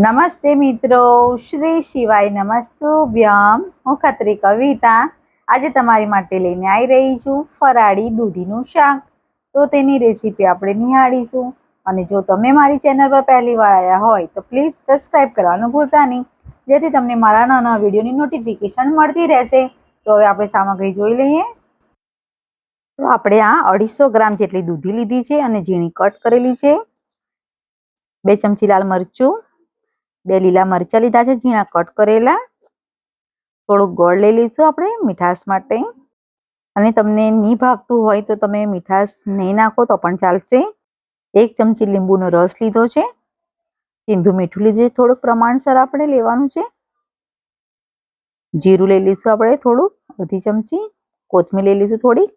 નમસ્તે મિત્રો, શ્રી શિવાય નમસ્તુભ્યમ. હું ખત્રી કવિતા આજે તમારી માટે લઈને આવી રહી છું ફરાળી દૂધીનું શાક. તો તેની રેસીપી આપણે નિહાળીશું. અને જો તમે મારી ચેનલ પર પહેલી વાર આવ્યા હોય તો પ્લીઝ સબસ્ક્રાઈબ કરવાનું ભૂલતા નહીં, જેથી તમને મારા નવા વિડીયોની નોટિફિકેશન મળતી રહેશે. તો હવે આપણે સામગ્રી જોઈ લઈએ. તો આપણે આ 250 ગ્રામ જેટલી દૂધી લીધી છે અને ઝીણી કટ કરેલી છે. 2 ચમચી લાલ મરચું, 2 લીલા મરચાં લીધા છે ઝીણા કટ કરેલા. થોડુંક ગોળ લઈ લઈશું આપણે મીઠાશ માટે. અને તમને નહીં ભાવતું હોય તો તમે મીઠાશ નહીં નાખો તો પણ ચાલશે. 1 ચમચી લીંબુનો રસ લીધો છે. સિંધુ મીઠું લીધું છે, થોડુંક પ્રમાણસર આપણે લેવાનું છે. જીરું લઈ લઈશું આપણે થોડુંક, અડધી ચમચી. કોથમીર લઈ લઈશું થોડી.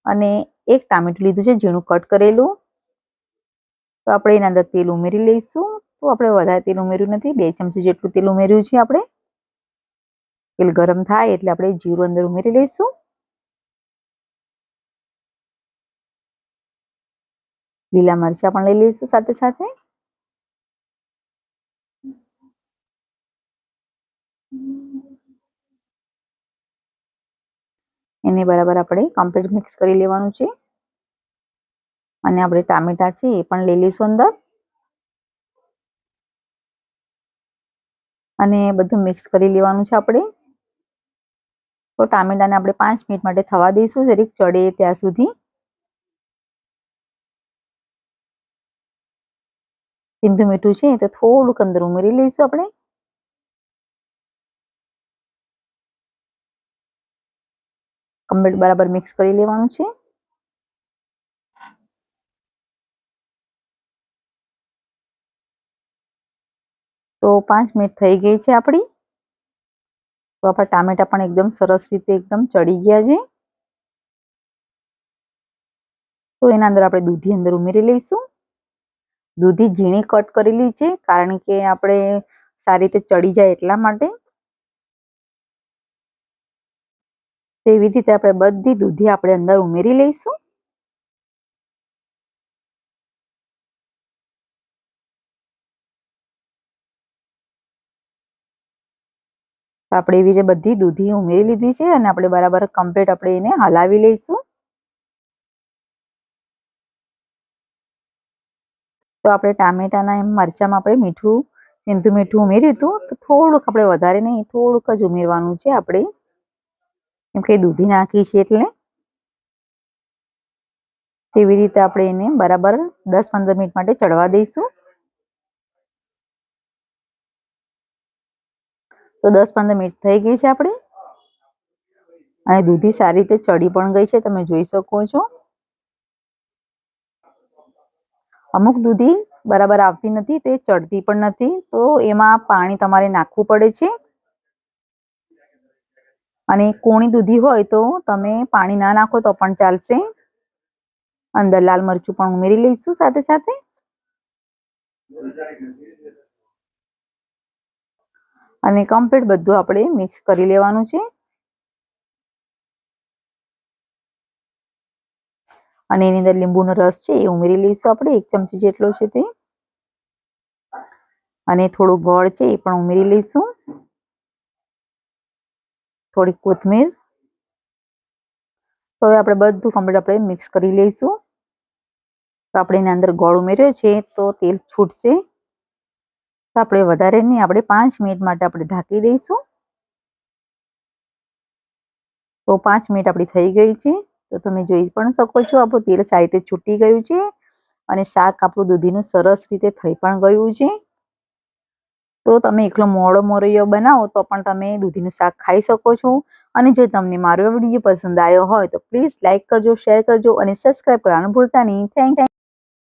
અને 1 ટામેટું લીધું છે ઝીણું કટ કરેલું. તો આપણે એના અંદર તેલ ઉમેરી લઈશું. તો આપણે વધારે તેલ ઉમેર્યું નથી, 2 ચમચી જેટલું તેલ ઉમેર્યું છે આપણે. તેલ ગરમ થાય એટલે આપણે જીરું અંદર ઉમેરી લઈશું. લીલા મરચાં પણ લઈ લઈશું સાથે સાથે. એને બરાબર આપણે કમ્પ્લીટ મિક્સ કરી લેવાનું છે. અને આપણે ટામેટા છે એ પણ લઈ લઈશું અંદર. અને બધું મિક્સ કરી લેવાનું છે આપણે. તો ટામેટાને આપણે 5 મિનિટ માટે થવા દઈશું, જરીક ચડે ત્યાં સુધી. સિંધુ મીઠું છે તો થોડુંક અંદર ઉમેરી લઈશું આપણે. કમ્પ્લીટ બરાબર મિક્સ કરી લેવાનું છે. તો 5 મિનિટ થઈ ગઈ છે આપણી. તો આપણા ટામેટા પણ એકદમ સરસ રીતે એકદમ ચડી ગયા છે. તો એના અંદર આપણે દૂધી અંદર ઉમેરી લઈશું. દૂધી ઝીણી કટ કરેલી છે, કારણ કે આપણે સારી રીતે ચડી જાય એટલા માટે. તેવી રીતે આપણે બધી દૂધી આપણે અંદર ઉમેરી લઈશું. તો આપણે એવી રીતે બધી દૂધી ઉમેરી લીધી છે અને આપણે બરાબર કમ્પ્લીટ આપણે એને હલાવી લઈશું. તો આપણે ટામેટાના મરચાંમાં આપણે મીઠું, સિંધુ મીઠું ઉમેર્યું હતું, તો થોડુંક આપણે વધારે નહીં, થોડુંક જ ઉમેરવાનું છે આપણે, કેમ કે દૂધી નાખી છે એટલે. તેવી રીતે આપણે એને બરાબર 10-15 મિનિટ માટે ચડવા દઈશું. તો 10-15 મિનિટ થઈ ગઈ છે આપણી. અને દૂધી સારી રીતે ચડી પણ ગઈ છે, તમે જોઈ શકો છો. અમુક દૂધી બરાબર આવતી નથી, તે ચડતી પણ નથી, તો એમાં પાણી તમારે નાખવું પડે છે. અને કૂણી દૂધી હોય તો તમે પાણી ના નાખો તો પણ ચાલશે. અંદર લાલ મરચું પણ ઉમેરી લઈશું સાથે સાથે. અને કમ્પ્લીટ બધું આપણે મિક્સ કરી લેવાનું છે. અને એની અંદર લીંબુનો રસ છે એ ઉમેરી લઈશું આપણે, 1 ચમચી જેટલો છે તે. અને થોડું ગોળ છે એ પણ ઉમેરી લઈશું. થોડી કોથમીર. તો હવે આપણે બધું કમ્પ્લીટ આપણે મિક્સ કરી લઈશું. તો આપણે એના અંદર ગોળ ઉમેર્યો છે તો તેલ છૂટશે. તો આપણે વધારે નહીં, આપણે 5 મિનિટ માટે આપણે ઢાંકી દઈશું. તો 5 મિનિટ આપણી થઈ ગઈ છે. તો તમે જોઈ પણ શકો છો આપણું તેલ સારી રીતે છૂટી ગયું છે. અને શાક આપણું દૂધીનું સરસ રીતે થઈ પણ ગયું છે. તો તમે એકલો મોળો મોરૈયો બનાવો તો પણ તમે દૂધીનું શાક ખાઈ શકો છો. અને જો તમને મારો વિડીયો પસંદ આવ્યો હોય તો પ્લીઝ લાઇક કરજો, શેર કરજો અને સબસ્ક્રાઈબ કરવાનું ભૂલતા નહીં. Thank you.